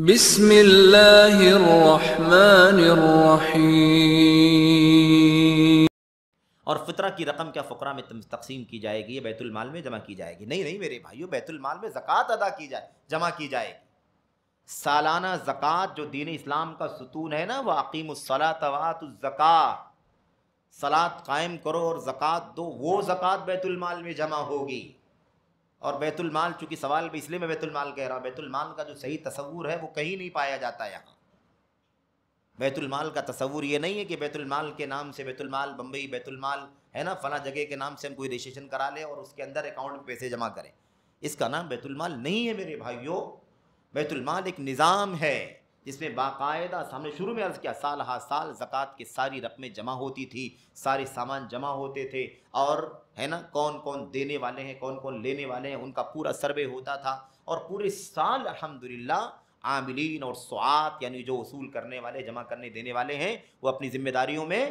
بسم اللہ الرحمن الرحیم۔ اور فطرہ کی رقم کیا فقراء میں تقسیم کی جائے گی یا بیت المال میں جمع کی جائے گی؟ نہیں میرے بھائیو، بیت المال میں زکوٰۃ ادا کی جائے، جمع کی جائے گی۔ سالانہ زکوٰۃ جو دین اسلام کا ستون ہے نا، وہ اقیموا الصلاۃ وآتوا الزکاۃ، صلاۃ قائم کرو اور زکوٰۃ دو، وہ زکوٰۃ بیت المال میں جمع ہوگی۔ اور بیت المال، چونکہ سوال بھی اس لیے میں بیت المال کہہ رہا ہوں، بیت المال کا جو صحیح تصور ہے وہ کہیں نہیں پایا جاتا یہاں۔ بیت المال کا تصور یہ نہیں ہے کہ بیت المال کے نام سے، بیت المال بمبئی بیت المال ہے نا، فلاں جگہ کے نام سے ہم کوئی رجسٹریشن کرا لیں اور اس کے اندر اکاؤنٹ میں پیسے جمع کریں۔ اس کا نام بیت المال نہیں ہے میرے بھائیوں۔ بیت المال ایک نظام ہے جس میں باقاعدہ، ہم نے شروع میں عرض کیا، سال ہا سال زکوٰۃ کی ساری رقمیں جمع ہوتی تھی، سارے سامان جمع ہوتے تھے، اور ہے نا کون کون دینے والے ہیں، کون کون لینے والے ہیں، ان کا پورا سروے ہوتا تھا، اور پورے سال الحمدللہ عاملین اور سعات یعنی جو وصول کرنے والے، جمع کرنے دینے والے ہیں، وہ اپنی ذمہ داریوں میں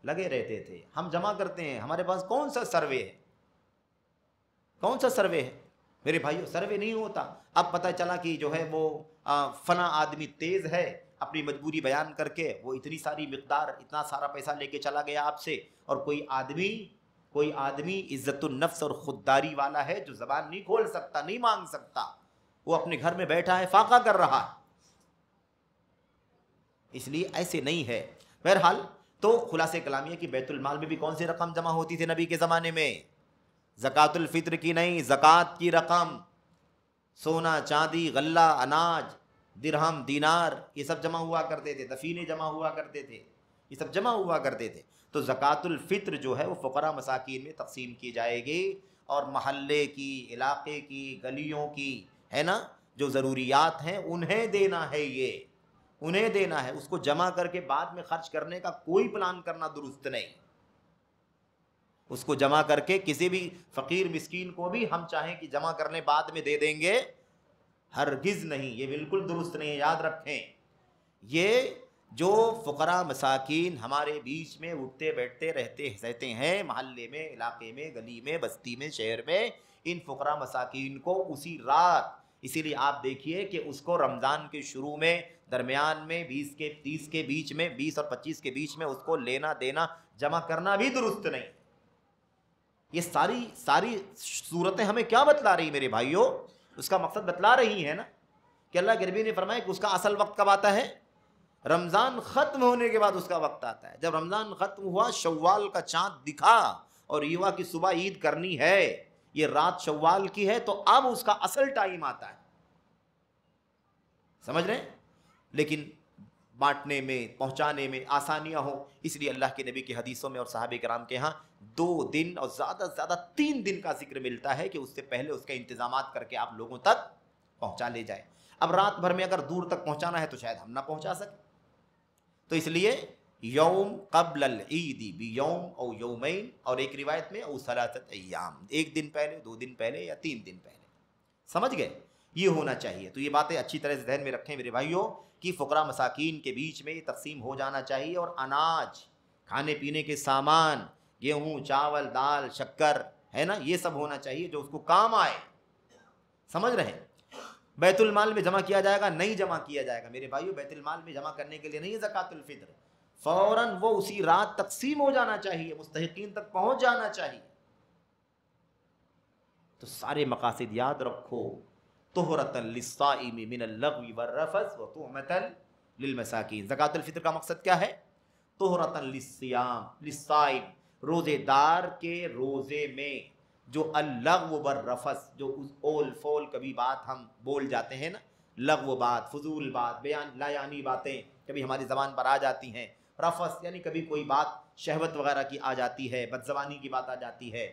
لگے رہتے تھے۔ ہم جمع کرتے ہیں، ہمارے پاس کون سا سروے ہے؟ کون سا سروے ہے میرے بھائیو؟ سروے نہیں ہوتا۔ اب پتہ چلا کہ جو ہے وہ فلاں آدمی تیز ہے، اپنی مجبوری بیان کر کے وہ اتنی ساری مقدار، اتنا سارا پیسہ لے کے چلا گیا آپ سے، اور کوئی آدمی عزت النفس اور خودداری والا ہے جو زبان نہیں کھول سکتا، نہیں مانگ سکتا، وہ اپنے گھر میں بیٹھا ہے، فاقہ کر رہا ہے۔ اس لیے ایسے نہیں ہے۔ بہرحال تو خلاصہ کلام یہ کہ بیت المال میں بھی کون سی رقم جمع ہوتی تھی نبی کے زمانے میں؟ زکوٰۃ الفطر کی نہیں، زکوٰۃ کی رقم، سونا چاندی غلہ اناج درہم دینار، یہ سب جمع ہوا کرتے تھے، دفینے جمع ہوا کرتے تھے، یہ سب جمع ہوا کرتے تھے۔ تو زکوٰۃ الفطر جو ہے وہ فقراء مساکین میں تقسیم کی جائے گی، اور محلے کی، علاقے کی، گلیوں کی ہے نا جو ضروریات ہیں انہیں دینا ہے، یہ انہیں دینا ہے۔ اس کو جمع کر کے بعد میں خرچ کرنے کا کوئی پلان کرنا درست نہیں۔ اس کو جمع کر کے کسی بھی فقیر مسکین کو بھی ہم چاہیں کہ جمع کرنے بعد میں دے دیں گے، ہرگز نہیں، یہ بالکل درست نہیں ہے، یاد رکھیں۔ یہ جو فقراء مساکین ہمارے بیچ میں اٹھتے بیٹھتے رہتے ہیں، محلے میں، علاقے میں، گلی میں، بستی میں، شہر میں، ان فقراء مساکین کو اسی رات، اسی لیے آپ دیکھیے کہ اس کو رمضان کے شروع میں، درمیان میں، 20 کے 30 کے بیچ میں، 20 اور 25 کے بیچ میں اس کو لینا دینا جمع کرنا بھی درست نہیں۔ یہ ساری صورتیں ہمیں کیا بتلا رہی میرے بھائیوں؟ اس کا مقصد بتلا رہی ہے نا کہ اللہ کے نبی نے فرمایا کہ اس کا اصل وقت کب آتا ہے؟ رمضان ختم ہونے کے بعد اس کا وقت آتا ہے۔ جب رمضان ختم ہوا، شوال کا چاند دکھا اور یہ ہوا کہ صبح عید کرنی ہے، یہ رات شوال کی ہے، تو اب اس کا اصل ٹائم آتا ہے، سمجھ رہے ہیں؟ لیکن بانٹنے میں، پہنچانے میں آسانیاں ہوں، اس لیے اللہ کے نبی کی حدیثوں میں اور صحابہ کرام کے ہاں 2 دن اور زیادہ سے زیادہ 3 دن کا ذکر ملتا ہے کہ اس سے پہلے اس کے انتظامات کر کے آپ لوگوں تک پہنچا لے جائے۔ اب رات بھر میں اگر دور تک پہنچانا ہے تو شاید ہم نہ پہنچا سکیں، تو اس لیے یوم قبل العید بیوم او یومین، اور ایک روایت میں او 3 ایام، 1 دن پہلے، 2 دن پہلے یا 3 دن پہلے، سمجھ گئے؟ یہ ہونا چاہیے۔ تو یہ باتیں اچھی طرح سے ذہن میں رکھیں میرے بھائیوں کہ فقراء مساکین کے بیچ میں یہ تقسیم ہو جانا چاہیے، اور اناج، کھانے پینے کے سامان، گیہوں، چاول، دال، شکر ہے نا، یہ سب ہونا چاہیے جو اس کو کام آئے، سمجھ رہے ہیں؟ بیت المال میں جمع کیا جائے گا؟ نہیں جمع کیا جائے گا میرے بھائیوں۔ بیت المال میں جمع کرنے کے لیے نہیں زکوٰۃ الفطر، فوراً وہ اسی رات تقسیم ہو جانا چاہیے، مستحقین تک پہنچ جانا چاہیے۔ تو سارے مقاصد یاد رکھو، طہرۃ للصائم من اللغو والرفث وطعمۃ للمساکین۔ زکوٰۃ الفطر کا مقصد کیا ہے؟ طہرۃ للصائم، روزے دار کے روزے میں جو اللغو والرفث، جو اول فول کبھی بات ہم بول جاتے ہیں نا، لغو بات، فضول بات، بیان لا یعنی باتیں کبھی ہماری زبان پر آ جاتی ہیں، رفث یعنی کبھی کوئی بات شہوت وغیرہ کی آ جاتی ہے، بد زبانی کی بات آ جاتی ہے،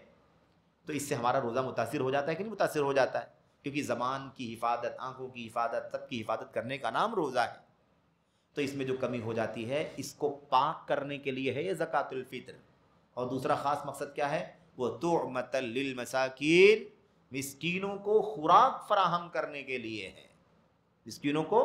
تو اس سے ہمارا روزہ متاثر ہو جاتا ہے کہ نہیں متاثر ہو جاتا ہے؟ کیونکہ زبان کی حفاظت، آنکھوں کی حفاظت، سب کی حفاظت کرنے کا نام روزہ ہے۔ تو اس میں جو کمی ہو جاتی ہے، اس کو پاک کرنے کے لیے ہے یہ زکوٰۃ الفطر۔ اور دوسرا خاص مقصد کیا ہے؟ وہ طعمۃ للمساکین، مسکینوں کو خوراک فراہم کرنے کے لیے ہے، مسکینوں کو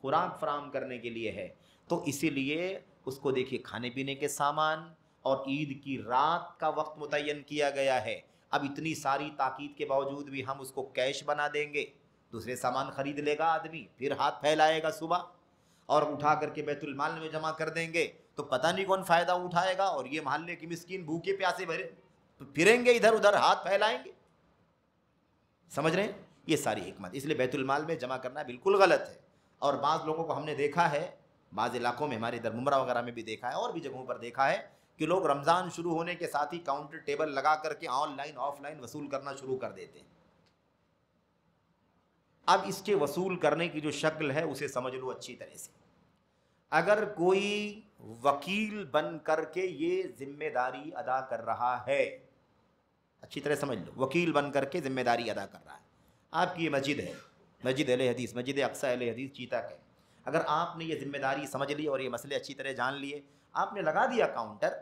خوراک فراہم کرنے کے لیے ہے۔ تو اسی لیے اس کو دیکھیے، کھانے پینے کے سامان اور عید کی رات کا وقت متعین کیا گیا ہے۔ اب اتنی ساری تاکید کے باوجود بھی ہم اس کو کیش بنا دیں گے دوسرے سامان خرید لے گا آدمی، پھر ہاتھ پھیلائے گا صبح اور اٹھا کر کے بیت المال میں جمع کر دیں گے، تو پتہ نہیں کون فائدہ اٹھائے گا، اور یہ محلے کی مسکین بھوکے پیاسے بھرے پھریں گے ادھر ادھر، ہاتھ پھیلائیں گے. سمجھ رہے ہیں؟ یہ ساری حکمت. اس لیے بیت المال میں جمع کرنا بالکل غلط ہے. اور بعض لوگوں کو ہم نے دیکھا ہے، بعض علاقوں میں، ہمارے ادھر ممرہ وغیرہ میں بھی دیکھا ہے، اور بھی جگہوں پر دیکھا ہے کہ لوگ رمضان شروع ہونے کے ساتھ ہی کاؤنٹر ٹیبل لگا کر کے آن لائن آف لائن وصول کرنا شروع کر دیتے ہیں. اب اس کے وصول کرنے کی جو شکل ہے اسے سمجھ لو اچھی طرح سے. اگر کوئی وکیل بن کر کے یہ ذمہ داری ادا کر رہا ہے، اچھی طرح سمجھ لو، وکیل بن کر کے ذمہ داری ادا کر رہا ہے. آپ کی یہ مسجد ہے، مسجد اہل حدیث، مسجد اقصی اہل حدیث چیتا کے، اگر آپ نے یہ ذمہ داری سمجھ لی اور یہ مسئلے اچھی طرح جان لیے، آپ نے لگا دیا کاؤنٹر،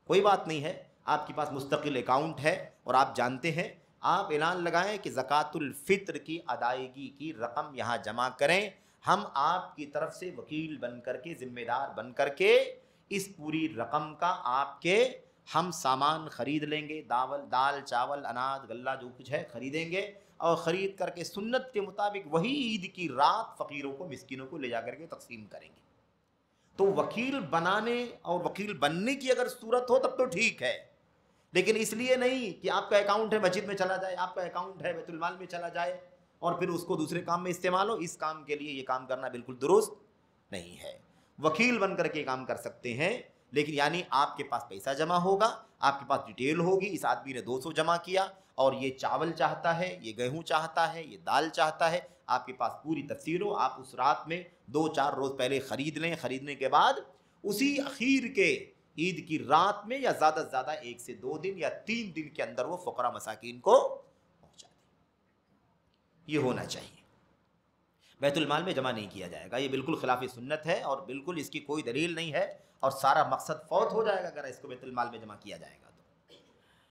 کوئی بات نہیں ہے، آپ کے پاس مستقل اکاؤنٹ ہے اور آپ جانتے ہیں، آپ اعلان لگائیں کہ زکوٰۃ الفطر کی ادائیگی کی رقم یہاں جمع کریں، ہم آپ کی طرف سے وکیل بن کر کے، ذمہ دار بن کر کے اس پوری رقم کا آپ کے ہم سامان خرید لیں گے، دال چاول اناج غلہ جو کچھ ہے خریدیں گے، اور خرید کر کے سنت کے مطابق وہی عید کی رات فقیروں کو، مسکینوں کو لے جا کر کے تقسیم کریں گے. تو وکیل بنانے اور وکیل بننے کی اگر صورت ہو تب تو ٹھیک ہے، لیکن اس لیے نہیں کہ آپ کا اکاؤنٹ ہے مسجد میں چلا جائے، آپ کا اکاؤنٹ ہے بیت المال میں چلا جائے اور پھر اس کو دوسرے کام میں استعمال ہو. اس کام کے لیے یہ کام کرنا بالکل درست نہیں ہے. وکیل بن کر کے کام کر سکتے ہیں، لیکن یعنی آپ کے پاس پیسہ جمع ہوگا، آپ کے پاس ڈیٹیل ہوگی، اس آدمی نے 200 جمع کیا اور یہ چاول چاہتا ہے، یہ گیہوں چاہتا ہے، یہ دال چاہتا ہے، آپ کے پاس پوری تفصیل ہو، آپ اس رات میں 2-4 روز پہلے خرید لیں، خریدنے کے بعد اسی اخیر کے عید کی رات میں یا زیادہ سے زیادہ 1 سے 2 دن یا 3 دن کے اندر وہ فقراء مساکین کو پہنچا دیں. یہ ہونا چاہیے. بیت المال میں جمع نہیں کیا جائے گا، یہ بالکل خلاف سنت ہے اور بالکل اس کی کوئی دلیل نہیں ہے، اور سارا مقصد فوت ہو جائے گا اگر اس کو بیت المال میں جمع کیا جائے گا.